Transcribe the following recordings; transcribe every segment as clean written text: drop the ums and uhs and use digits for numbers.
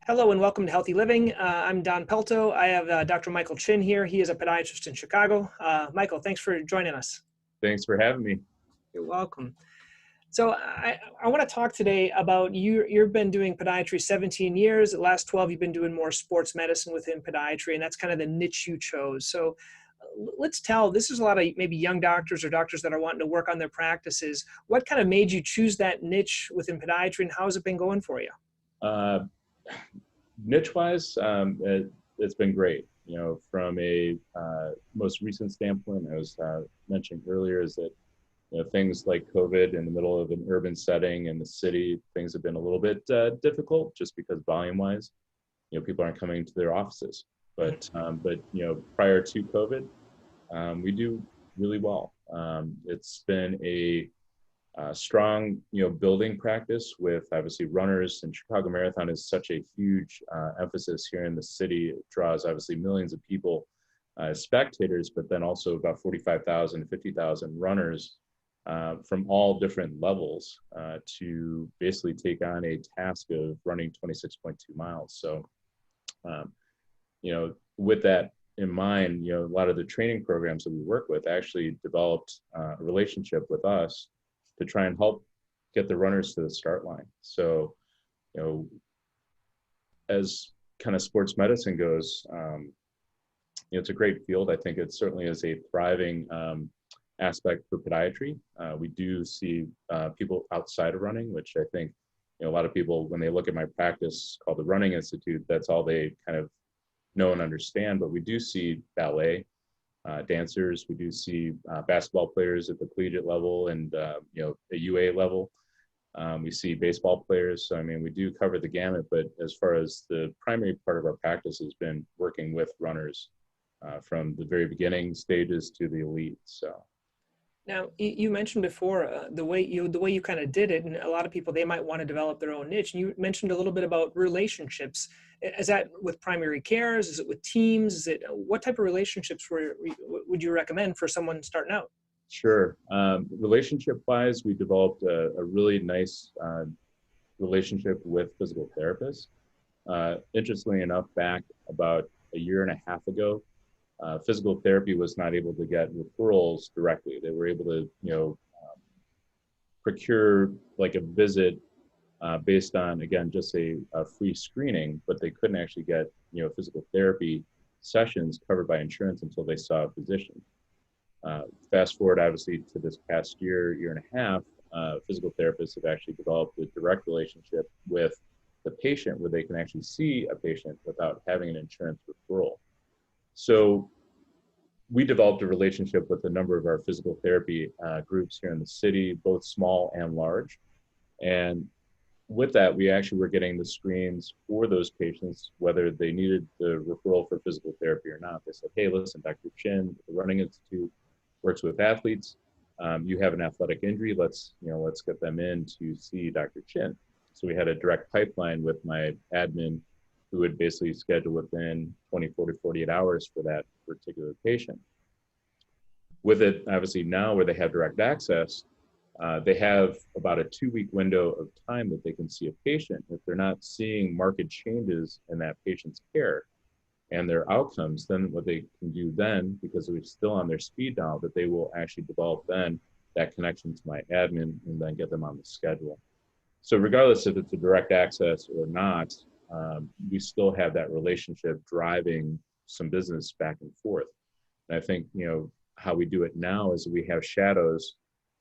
Hello and welcome to Healthy Living. I'm Don Pelto. I have Dr. Michael Chin here. He is a podiatrist in Chicago. Michael, thanks for joining us. Thanks for having me. You're welcome. So I want to talk today about you've been doing podiatry 17 years. The last 12, you've been doing more sports medicine within podiatry, and that's kind of the niche you chose. So this is a lot of maybe young doctors or doctors that are wanting to work on their practices. What kind of made you choose that niche within podiatry, and how has it been going for you? Uh, Niche-wise, it's been great. From a most recent standpoint, I was mentioning earlier, is that things like COVID in the middle of an urban setting in the city, things have been a little bit difficult just because volume-wise, people aren't coming to their offices. But prior to COVID, we do really well. It's been a strong, building practice with obviously runners, and Chicago Marathon is such a huge emphasis here in the city. It draws obviously millions of people as spectators, but then also about 45,000 to 50,000 runners from all different levels to basically take on a task of running 26.2 miles. So, with that in mind, a lot of the training programs that we work with actually developed a relationship with us to try and help get the runners to the start line. So, as kind of sports medicine goes, it's a great field. I think it certainly is a thriving aspect for podiatry. We do see people outside of running, which I think, a lot of people, when they look at my practice called the Running Institute, that's all they kind of know and understand. But we do see ballet, dancers. We do see basketball players at the collegiate level and a UA level. We see baseball players. So, I mean, we do cover the gamut, but as far as the primary part of our practice has been working with runners from the very beginning stages to the elite. So. Now, you mentioned before the way you kind of did it, and a lot of people, they might want to develop their own niche. And you mentioned a little bit about relationships. Is that with primary cares? Is it with teams? Is it what type of relationships would you recommend for someone starting out? Sure. Relationship-wise, we developed a really nice relationship with physical therapists. Interestingly enough, back about a year and a half ago, physical therapy was not able to get referrals directly. They were able to, procure like a visit based on, again, just a free screening, but they couldn't actually get, physical therapy sessions covered by insurance until they saw a physician. Fast forward, obviously, to this past year and a half, physical therapists have actually developed a direct relationship with the patient where they can actually see a patient without having an insurance referral. So we developed a relationship with a number of our physical therapy groups here in the city, both small and large. And with that, we actually were getting the screens for those patients, whether they needed the referral for physical therapy or not. They said, hey, listen, Dr. Chin, the Running Institute works with athletes. You have an athletic injury. Let's get them in to see Dr. Chin. So we had a direct pipeline with my admin who would basically schedule within 24 to 48 hours for that particular patient. With it, obviously now where they have direct access, they have about a 2-week window of time that they can see a patient. If they're not seeing marked changes in that patient's care and their outcomes, then what they can do then, because we're still on their speed dial, that they will actually develop then that connection to my admin and then get them on the schedule. So regardless if it's a direct access or not, we still have that relationship driving some business back and forth. And I think, how we do it now is we have shadows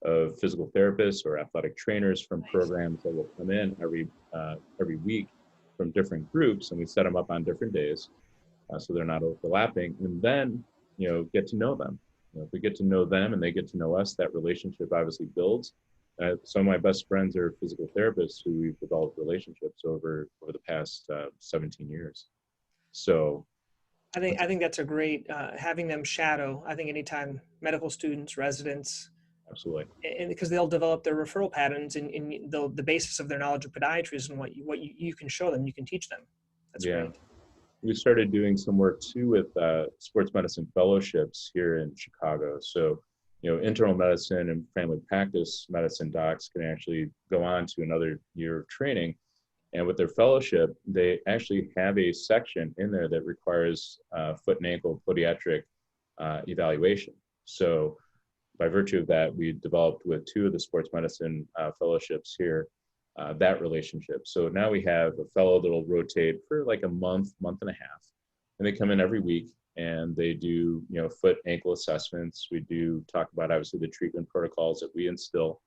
of physical therapists or athletic trainers from programs that will come in every week from different groups, and we set them up on different days so they're not overlapping, and then, get to know them. If we get to know them and they get to know us, that relationship obviously builds. Some of my best friends are physical therapists who we've developed relationships over the past 17 years. So I think that's a great having them shadow. I think anytime medical students, residents, absolutely, and because they'll develop their referral patterns and the basis of their knowledge of podiatry is and what you can show them, you can teach them. That's great. We started doing some work too with sports medicine fellowships here in Chicago. So, internal medicine and family practice medicine docs can actually go on to another year of training And with their fellowship, they actually have a section in there that requires foot and ankle podiatric evaluation. So by virtue of that, we developed with two of the sports medicine fellowships here that relationship. So now we have a fellow that'll rotate for like a month, month and a half, and they come in every week and they do, foot ankle assessments. We do talk about obviously the treatment protocols that we instill.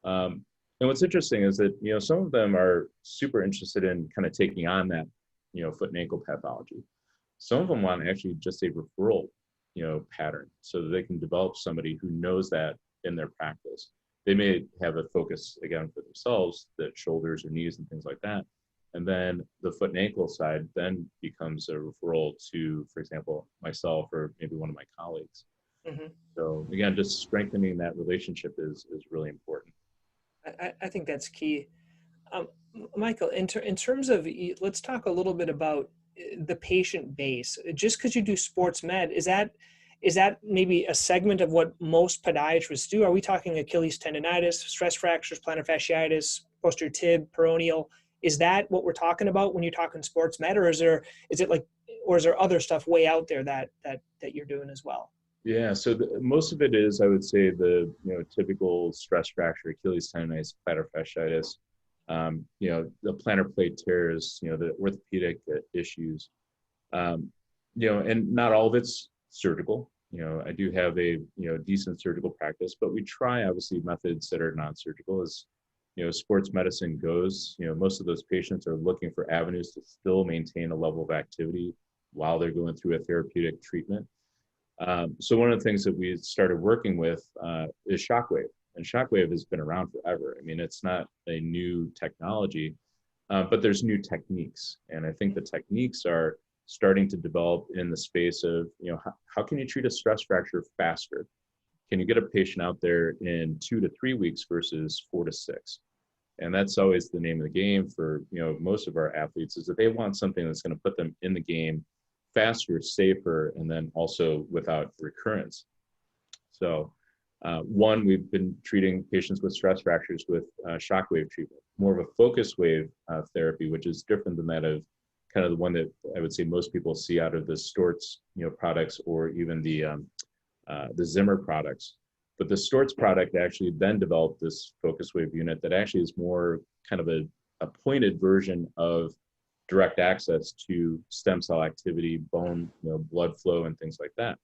And what's interesting is that, some of them are super interested in kind of taking on that, foot and ankle pathology. Some of them want actually just a referral, pattern so that they can develop somebody who knows that in their practice. They may have a focus again for themselves, that shoulders or knees and things like that. And then the foot and ankle side then becomes a referral to, for example, myself or maybe one of my colleagues. Hmm. So again, just strengthening that relationship is really important. I think that's key. Um, Michael, in terms of, let's talk a little bit about the patient base. Just because you do sports med, is that maybe a segment of what most podiatrists do? Are we talking Achilles tendonitis, stress fractures, plantar fasciitis, posterior tib, peroneal? Is that what we're talking about when you're talking sports med, or is there other stuff way out there that you're doing as well? Yeah, so most of it is, I would say, the typical stress fracture, Achilles tendonitis, plantar fasciitis, the plantar plate tears, the orthopedic issues, and not all of it's surgical. I do have a decent surgical practice, but we try obviously methods that are non-surgical. As sports medicine goes, most of those patients are looking for avenues to still maintain a level of activity while they're going through a therapeutic treatment. So one of the things that we started working with is Shockwave, and Shockwave has been around forever. I mean, it's not a new technology, but there's new techniques, and I think the techniques are starting to develop in the space of how can you treat a stress fracture faster? Can you get a patient out there in 2 to 3 weeks versus 4 to 6? And that's always the name of the game for most of our athletes, is that they want something that's going to put them in the game faster, safer, and then also without recurrence. So one, we've been treating patients with stress fractures with shockwave treatment, more of a focus wave therapy, which is different than that of kind of the one that I would say most people see out of the Storts products, or even the Zimmer products. But the Storts product actually then developed this focus wave unit that actually is more kind of a pointed version of direct access to stem cell activity, bone, blood flow, and things like that.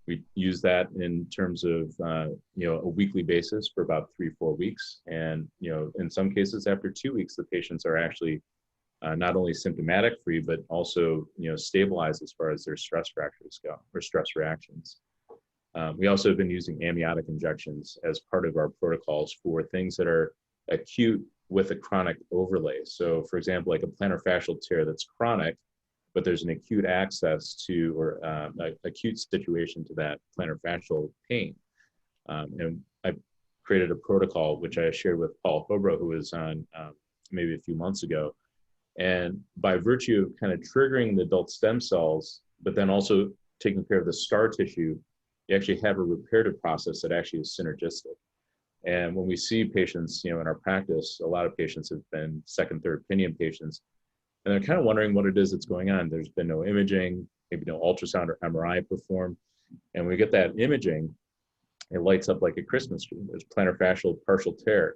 We use that in terms of a weekly basis for about 3-4 weeks, and in some cases after 2 weeks, the patients are actually not only symptomatic free, but also stabilized as far as their stress fractures go, or stress reactions. We also have been using amniotic injections as part of our protocols for things that are acute with a chronic overlay. So for example, like a plantar fascial tear that's chronic, but there's an acute access to, or acute situation to that plantar fascial pain. And I created a protocol, which I shared with Paul Hobro, who was on maybe a few months ago. And by virtue of kind of triggering the adult stem cells, but then also taking care of the scar tissue, you actually have a reparative process that actually is synergistic. And when we see patients, in our practice, a lot of patients have been second, third opinion patients, and they're kind of wondering what it is that's going on. There's been no imaging, maybe no ultrasound or MRI performed. And when we get that imaging, it lights up like a Christmas tree. There's plantar fascial partial tear,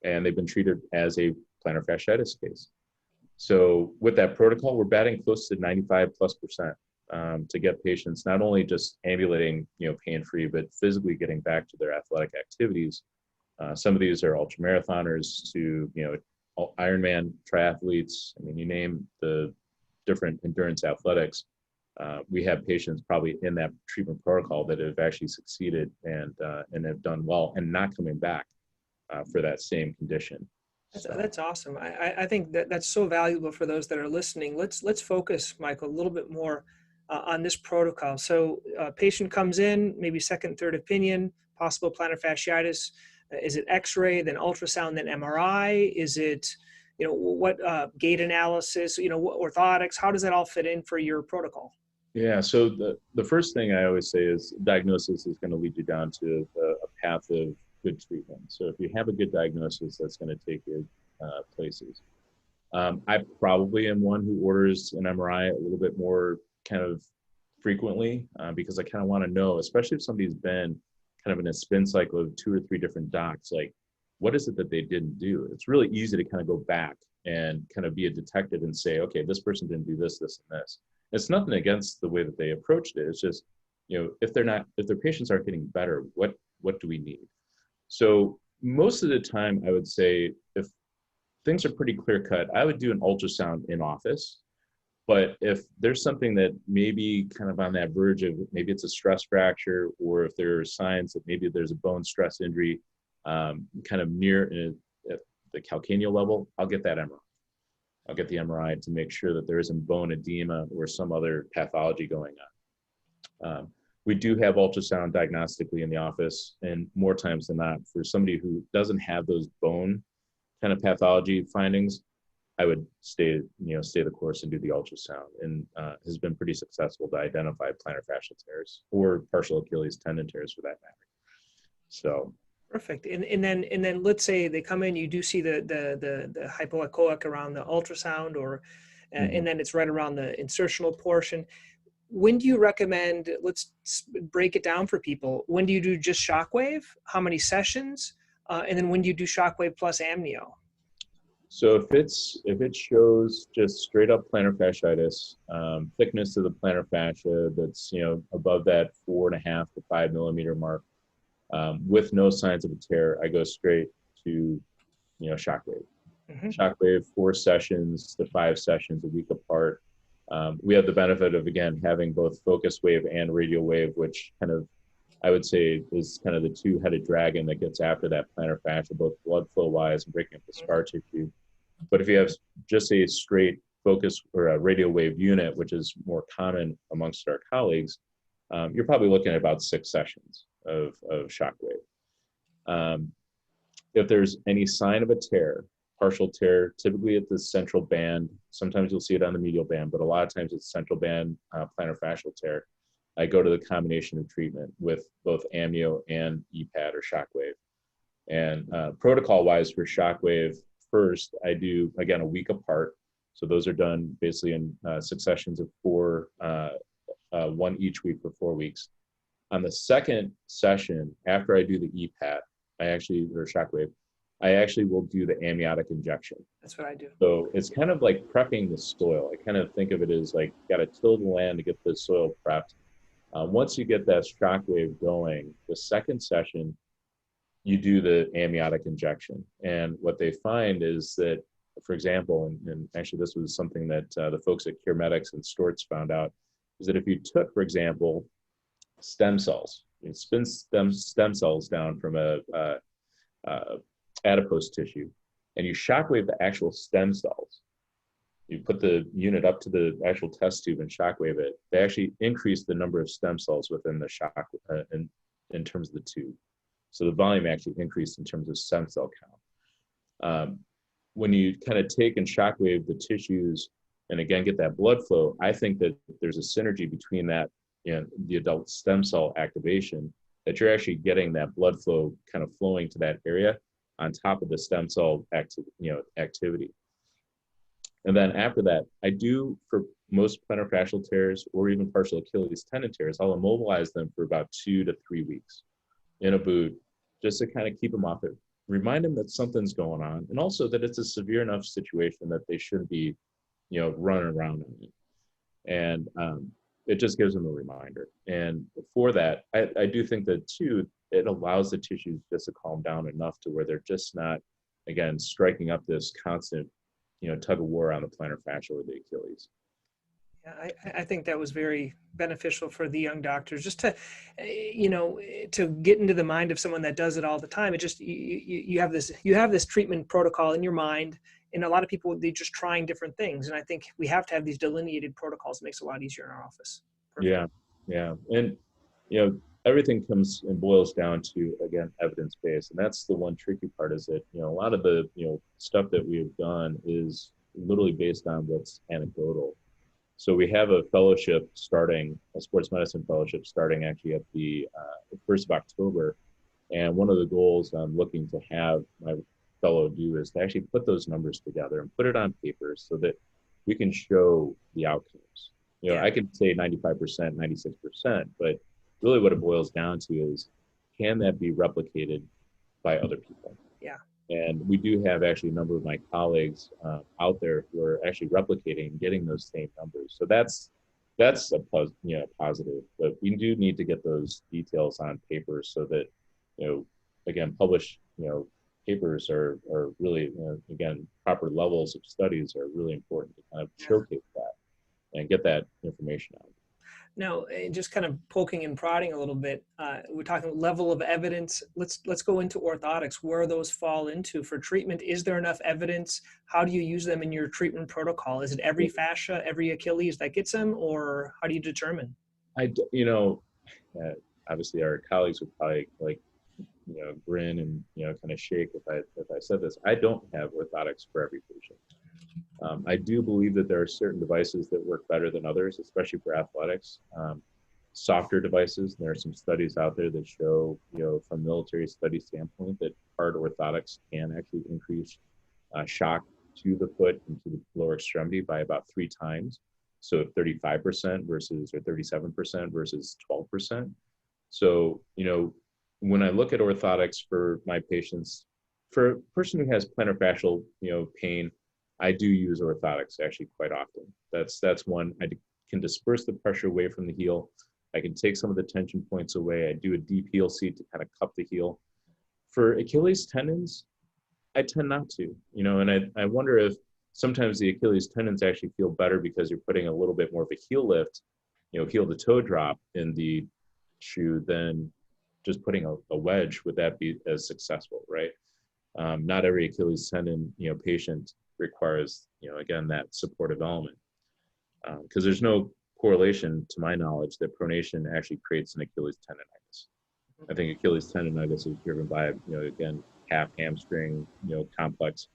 and they've been treated as a plantar fasciitis case. So with that protocol, we're batting close to 95+% to get patients not only just ambulating, pain-free, but physically getting back to their athletic activities. Some of these are ultramarathoners to, Ironman triathletes. I mean, you name the different endurance athletics. We have patients probably in that treatment protocol that have actually succeeded and have done well and not coming back for that same condition. That's awesome. I think that's so valuable for those that are listening. Let's focus, Michael, a little bit more on this protocol. So patient comes in, maybe second, third opinion, possible plantar fasciitis. Is it X-ray, then ultrasound, then MRI? Is it, what gait analysis, orthotics? How does that all fit in for your protocol? Yeah, so the first thing I always say is diagnosis is going to lead you down to a path of good treatment. So if you have a good diagnosis, that's going to take you places. I probably am one who orders an MRI a little bit more kind of frequently because I kind of want to know, especially if somebody's been kind of in a spin cycle of 2 or 3 different docs, like what is it that they didn't do? It's really easy to kind of go back and kind of be a detective and say, okay, this person didn't do this, this, and this. It's nothing against the way that they approached it. It's just, if their patients aren't getting better, what do we need? So most of the time, I would say if things are pretty clear cut, I would do an ultrasound in office. But if there's something that maybe kind of on that verge of maybe it's a stress fracture, or if there are signs that maybe there's a bone stress injury kind of near at the calcaneal level, I'll get that MRI. I'll get the MRI to make sure that there isn't bone edema or some other pathology going on. We do have ultrasound diagnostically in the office, and more times than not, for somebody who doesn't have those bone kind of pathology findings, I would stay the course and do the ultrasound, and has been pretty successful to identify plantar fascial tears or partial Achilles tendon tears for that matter. So perfect. And then let's say they come in, you do see the hypoechoic around the ultrasound, or and then it's right around the insertional portion. When do you recommend? Let's break it down for people. When do you do just shockwave? How many sessions? And then when do you do shockwave plus amnio? So if it shows just straight up plantar fasciitis, thickness of the plantar fascia that's above that 4.5 to 5 millimeter mark, with no signs of a tear, I go straight to shockwave. Shockwave 4 sessions to 5 sessions a week apart. We have the benefit of again having both focus wave and radial wave, which kind of I would say is kind of the 2-headed dragon that gets after that plantar fascia, both blood flow wise and breaking up the scar tissue. But if you have just a straight focus or a radial wave unit, which is more common amongst our colleagues, you're probably looking at about 6 sessions of shockwave. If there's any sign of a tear, partial tear, typically at the central band, sometimes you'll see it on the medial band, but a lot of times it's central band plantar fascial tear, I go to the combination of treatment with both amnio and EPAT or shockwave. And protocol-wise for shockwave, first I do again a week apart. So those are done basically in successions of 4, 1 each week for 4 weeks. On the second session, after I do the EPAT, or shockwave, I actually will do the amniotic injection. That's what I do. So it's kind of like prepping the soil. I kind of think of it as like got to till the land to get the soil prepped. Once you get that shockwave going, the second session, you do the amniotic injection. And what they find is that, for example, and actually this was something that the folks at CureMedics and Storts found out, is that if you took, for example, stem cells, you spin stem cells down from a adipose tissue, and you shockwave the actual stem cells, you put the unit up to the actual test tube and shockwave it, they actually increase the number of stem cells within the shock in terms of the tube. So the volume actually increased in terms of stem cell count. When you kind of take and shockwave the tissues and again get that blood flow, I think that there's a synergy between that and the adult stem cell activation, that you're actually getting that blood flow kind of flowing to that area on top of the stem cell activity. And then after that, I do, for most plantar fascial tears or even partial Achilles tendon tears, I'll immobilize them for about 2 to 3 weeks in a boot, just to kind of keep them off it, remind them that something's going on, and also that it's a severe enough situation that they shouldn't be, running around in it. And it just gives them a reminder. And for that, I do think that too, it allows the tissues just to calm down enough to where they're just not, again, striking up this constant tug of war on the plantar fascia or the Achilles. Yeah, I think that was very beneficial for the young doctors, just to, to get into the mind of someone that does it all the time. It just, you have this treatment protocol in your mind, and a lot of people, they're just trying different things. And I think we have to have these delineated protocols. It makes it a lot easier in our office. Perfect. Yeah. And, everything comes and boils down to, again, evidence-based. And that's the one tricky part, is that, a lot of the, stuff that we have done is literally based on what's anecdotal. So we have a fellowship starting, a sports medicine fellowship starting actually at the 1st of October. And one of the goals I'm looking to have my fellow do is to actually put those numbers together and put it on paper so that we can show the outcomes. Yeah. I can say 95%, 96%, but really what it boils down to is, can that be replicated by other people? Yeah. And we do have actually a number of my colleagues out there who are actually replicating, getting those same numbers. So that's a positive, but we do need to get those details on paper so that, again, published, papers are really, again, proper levels of studies are really important to kind of showcase that and get that information out. Now, just kind of poking and prodding a little bit, we're talking level of evidence. Let's go into orthotics, where those fall into for treatment. Is there enough evidence? How do you use them in your treatment protocol? Is it every fascia, every Achilles that gets them, or how do you determine? Obviously our colleagues would probably grin and kind of shake if I said this. I don't have orthotics for every patient. I do believe that there are certain devices that work better than others, especially for athletics. Softer devices. There are some studies out there that show, from military study standpoint, that hard orthotics can actually increase shock to the foot and to the lower extremity by about 3 times. So 35% versus, or 37% versus 12%. So, when I look at orthotics for my patients, for a person who has plantar fascial, pain, I do use orthotics actually quite often. That's one. I can disperse the pressure away from the heel. I can take some of the tension points away. I do a deep heel seat to kind of cup the heel. For Achilles tendons, I tend not to, and I wonder if sometimes the Achilles tendons actually feel better because you're putting a little bit more of a heel lift, heel to toe drop in the shoe than just putting a wedge. Would that be as successful, right? Not every Achilles tendon, patient requires, again, that supportive element. Because there's no correlation, to my knowledge, that pronation actually creates an Achilles tendonitis. I think Achilles tendonitis is driven by, again, calf, hamstring, complex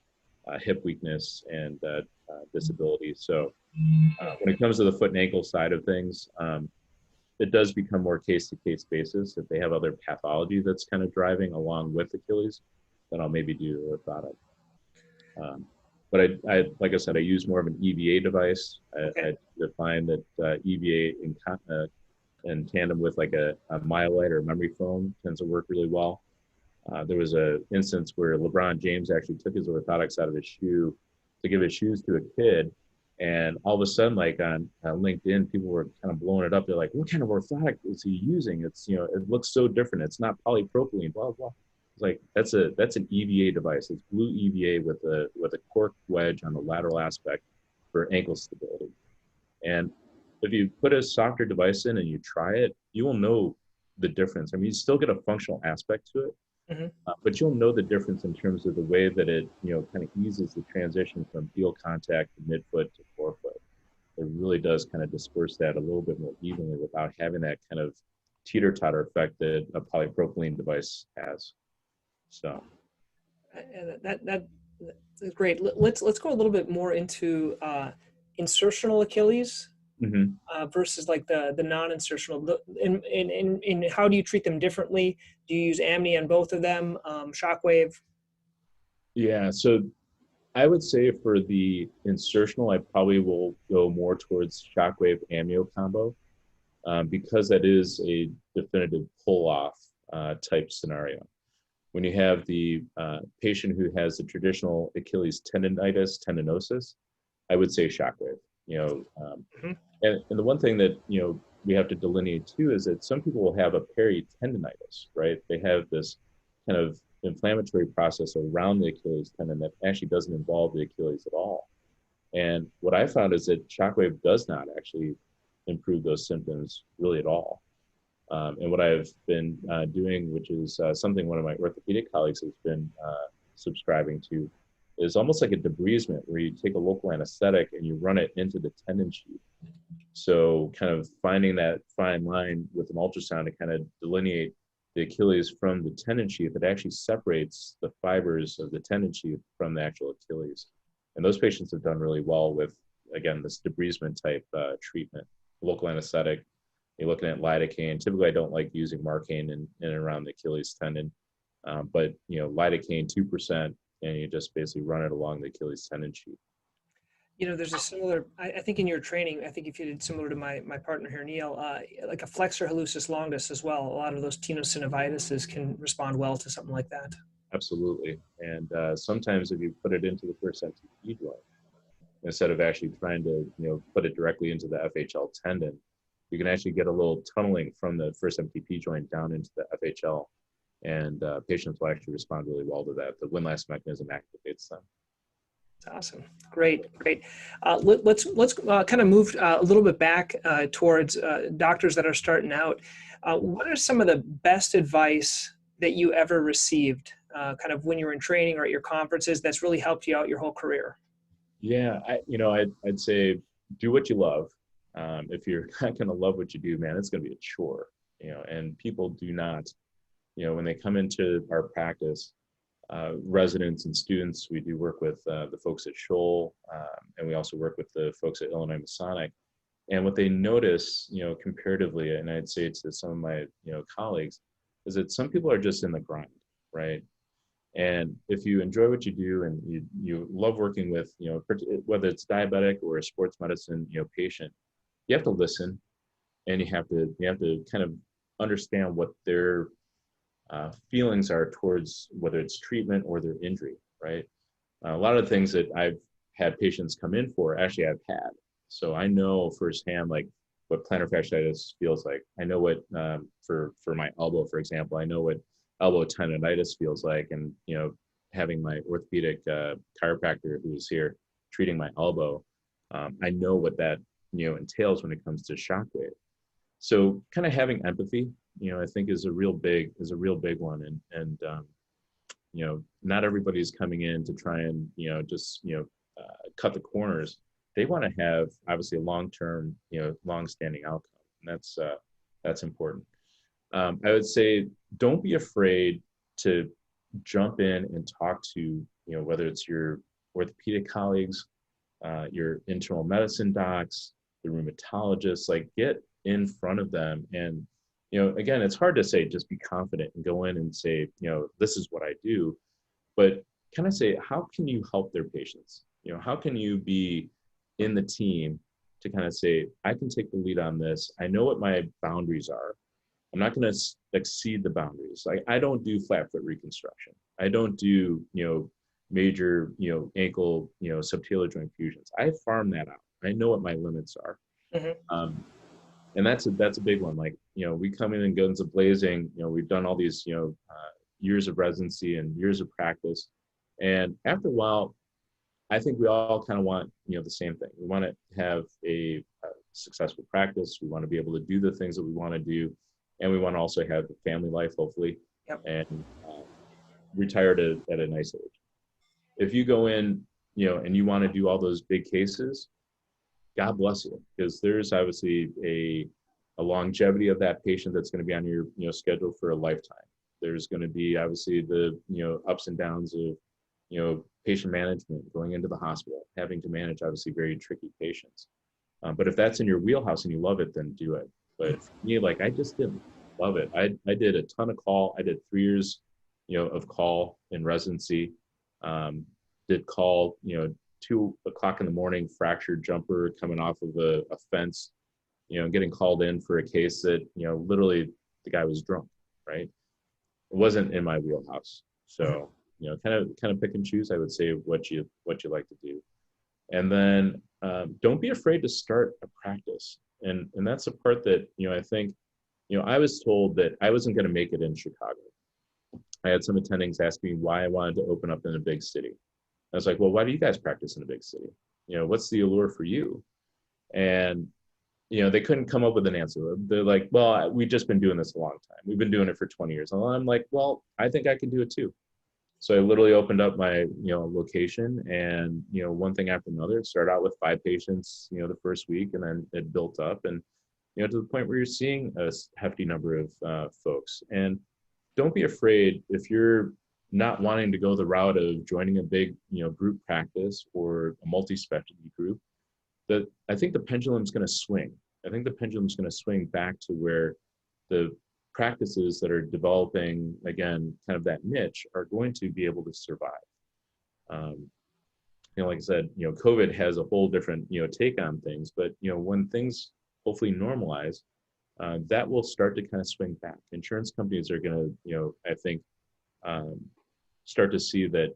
hip weakness and disability. So when it comes to the foot and ankle side of things, it does become more case-to-case basis. If they have other pathology that's kind of driving along with Achilles, then I'll maybe do orthotic. But I like I said, I use more of an EVA device. I find that EVA in tandem with like a myolite or memory foam tends to work really well. There was an instance where LeBron James actually took his orthotics out of his shoe to give his shoes to a kid. And all of a sudden, like on LinkedIn, people were kind of blowing it up. They're like, what kind of orthotic is he using? It's, it looks so different. It's not polypropylene, blah, blah. It's like, that's an EVA device. It's blue EVA with a cork wedge on the lateral aspect for ankle stability. And if you put a softer device in and you try it, you will know the difference. I mean, you still get a functional aspect to it, but you'll know the difference in terms of the way that it, kind of eases the transition from heel contact to midfoot to forefoot. It really does kind of disperse that a little bit more evenly without having that kind of teeter-totter effect that a polypropylene device has. So that's great. Let's go a little bit more into insertional Achilles versus like the non-insertional. And how do you treat them differently? Do you use amni on both of them? Shockwave? Yeah, so I would say for the insertional, I probably will go more towards shockwave amnio combo because that is a definitive pull-off type scenario. When you have the patient who has the traditional Achilles tendinosis, I would say shockwave. And the one thing that we have to delineate too is that some people will have a peritendinitis, right? They have this kind of inflammatory process around the Achilles tendon that actually doesn't involve the Achilles at all. And what I found is that shockwave does not actually improve those symptoms really at all. And what I've been doing, which is something one of my orthopedic colleagues has been subscribing to, is almost like a debridement where you take a local anesthetic and you run it into the tendon sheath. So kind of finding that fine line with an ultrasound to kind of delineate the Achilles from the tendon sheath, it actually separates the fibers of the tendon sheath from the actual Achilles. And those patients have done really well with, again, this debridement type treatment, local anesthetic. You're looking at lidocaine. Typically, I don't like using Marcaine in and around the Achilles tendon, but lidocaine 2% and you just basically run it along the Achilles tendon sheath. There's a similar, I think in your training, I think if you did similar to my partner here, Neil, like a flexor hallucis longus as well. A lot of those tenosynovituses can respond well to something like that. Absolutely. And sometimes if you put it into the first MTP joint, instead of actually trying to, put it directly into the FHL tendon, you can actually get a little tunneling from the first MTP joint down into the FHL, and patients will actually respond really well to that. The windlass mechanism activates them. Awesome. Great. Let's kind of move a little bit back towards doctors that are starting out. What are some of the best advice that you ever received kind of when you were in training or at your conferences that's really helped you out your whole career? Yeah, I'd say do what you love. If you're not going to love what you do, man, it's going to be a chore, and people do not, when they come into our practice, residents and students, we do work with the folks at Scholl, and we also work with the folks at Illinois Masonic. And what they notice, comparatively, and I'd say to some of my, colleagues, is that some people are just in the grind, right? And if you enjoy what you do and you love working with, whether it's diabetic or a sports medicine, patient, you have to listen, and you have to kind of understand what their feelings are towards whether it's treatment or their injury, right? A lot of the things that I've had patients come in for, actually I've had. So I know firsthand, like what plantar fasciitis feels like. I know what, for my elbow, for example, I know what elbow tendonitis feels like. And, having my orthopedic chiropractor who's here treating my elbow, I know what that, entails when it comes to shockwave. So kind of having empathy, I think is a real big one. And not everybody's coming in to try and, just, cut the corners. They want to have obviously a long-term, long-standing outcome. And that's important. I would say, don't be afraid to jump in and talk to, whether it's your orthopedic colleagues, your internal medicine docs, the rheumatologists, like get in front of them. And, again, it's hard to say, just be confident and go in and say, this is what I do, but kind of say, how can you help their patients? How can you be in the team to kind of say, I can take the lead on this. I know what my boundaries are. I'm not going to exceed the boundaries. I don't do flat foot reconstruction. I don't do, major, ankle, subtalar joint fusions. I farm that out. I know what my limits are. Mm-hmm. And that's a big one. Like, we come in and guns a blazing, we've done all these, years of residency and years of practice. And after a while, I think we all kind of want, the same thing. We want to have a successful practice. We want to be able to do the things that we want to do. And we want to also have a family life, hopefully, yep, and retire at a nice age. If you go in, and you want to do all those big cases, God bless you, because there's obviously a longevity of that patient that's going to be on your, schedule for a lifetime. There's going to be obviously the, ups and downs of, patient management, going into the hospital, having to manage obviously very tricky patients. But if that's in your wheelhouse and you love it, then do it. But for me, like, I just didn't love it. I did a ton of call. I did 3 years, of call in residency. Did call, 2 o'clock in the morning, fractured jumper coming off of a fence, getting called in for a case that, literally the guy was drunk, right? It wasn't in my wheelhouse. So, kind of pick and choose, I would say, what you like to do. And then don't be afraid to start a practice. And that's the part that, I think, I was told that I wasn't going to make it in Chicago. I had some attendings ask me why I wanted to open up in a big city. I was like, well, why do you guys practice in a big city? What's the allure for you? And, they couldn't come up with an answer. They're like, well, we've just been doing this a long time. We've been doing it for 20 years. And I'm like, well, I think I can do it too. So I literally opened up my, location, and, one thing after another. It started out with 5 patients, the first week, and then it built up, and, to the point where you're seeing a hefty number of folks. And don't be afraid if you're not wanting to go the route of joining a big, group practice or a multi-specialty group, that I think the pendulum's going to swing. I think the pendulum's going to swing back to where the practices that are developing, again, kind of that niche, are going to be able to survive. Like I said, COVID has a whole different, take on things, but, when things hopefully normalize, that will start to kind of swing back. Insurance companies are going to, I think, um, start to see that,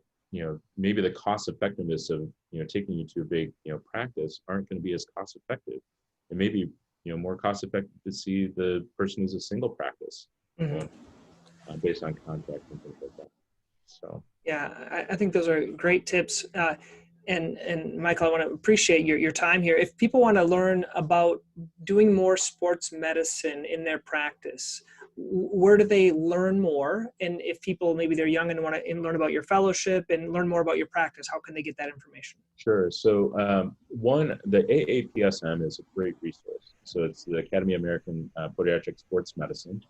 maybe the cost effectiveness of, taking you to a big, practice aren't going to be as cost effective. It may be, more cost effective to see the person who's a single practice, Mm-hmm. Based on contract and things like that. So. Yeah, I think those are great tips. And Michael, I want to appreciate your time here. If people want to learn about doing more sports medicine in their practice, where do they learn more? And if people, maybe they're young and want to learn about your fellowship and learn more about your practice, how can they get that information? Sure. So the AAPSM is a great resource. So it's the Academy of American Podiatric Sports Medicine.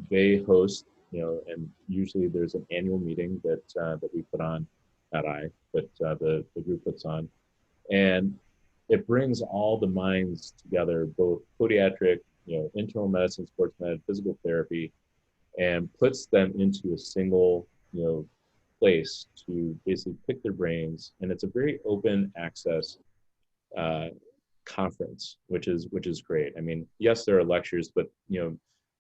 They host, and usually there's an annual meeting that we put on, not I, but the group puts on, and it brings all the minds together, both podiatric, internal medicine, sports med, physical therapy, and puts them into a single, place to basically pick their brains. And it's a very open access conference, which is great. I mean, yes, there are lectures, but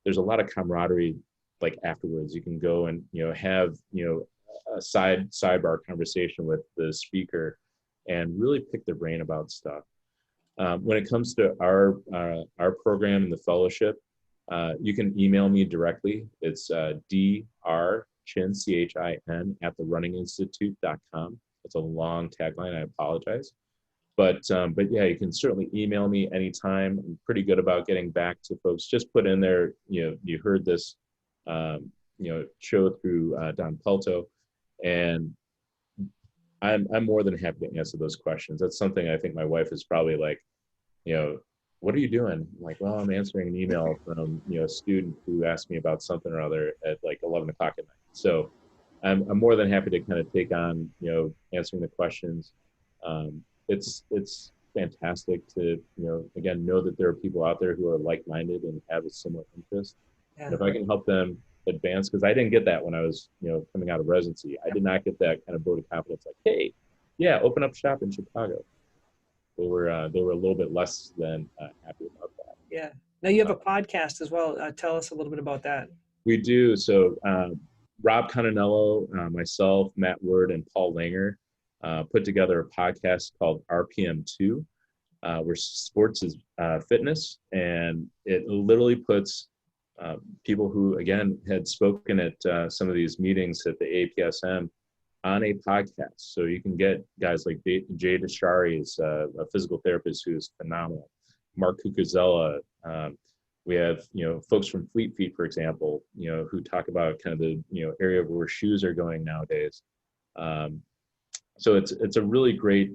there's a lot of camaraderie. Like afterwards, you can go and have a sidebar conversation with the speaker, and really pick their brain about stuff. When it comes to our program and the fellowship, you can email me directly. It's drchin, CHIN, at therunninginstitute.com. It's a long tagline. I apologize. But yeah, you can certainly email me anytime. I'm pretty good about getting back to folks. Just put in there, you heard this, show through Don Pelto, and I'm more than happy to answer those questions. That's something I think my wife is probably like, what are you doing? I'm like, well, I'm answering an email from a student who asked me about something or other at like 11 o'clock at night. So I'm more than happy to kind of take on answering the questions. It's fantastic to again know that there are people out there who are like-minded and have a similar interest. Yeah. And if I can help them advance, because I didn't get that when I was coming out of residency. I did not get that kind of vote of confidence like, hey, yeah, open up shop in Chicago. They were a little bit less than happy about that. Yeah. Now you have a podcast as well. Tell us a little bit about that. We do. So Rob Conanello, myself, Matt Word, and Paul Langer put together a podcast called RPM2, where sports is fitness, and it literally puts people who, again, had spoken at some of these meetings at the APSM on a podcast. So you can get guys like Jay Deshari, is a physical therapist who is phenomenal. Mark Cucuzella. We have, folks from Fleet Feet, for example, who talk about kind of the, area where shoes are going nowadays. So it's a really great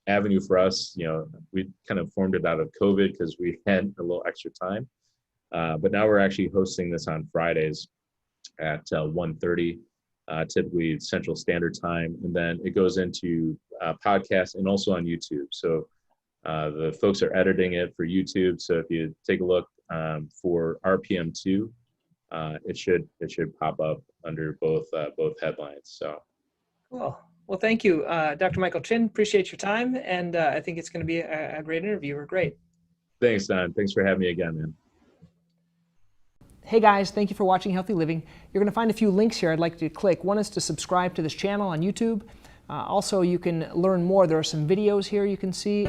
avenue for us. We kind of formed it out of COVID because we had a little extra time. But now we're actually hosting this on Fridays at 1:30, typically Central Standard Time. And then it goes into podcasts and also on YouTube. So the folks are editing it for YouTube. So if you take a look for RPM2, it should pop up under both headlines. So cool. Well, thank you, Dr. Michael Chin. Appreciate your time, and I think it's going to be a great interview. We're great. Thanks, Don. Thanks for having me again, man. Hey guys, thank you for watching Healthy Living. You're going to find a few links here I'd like you to click. One is to subscribe to this channel on YouTube. Also, you can learn more. There are some videos here you can see.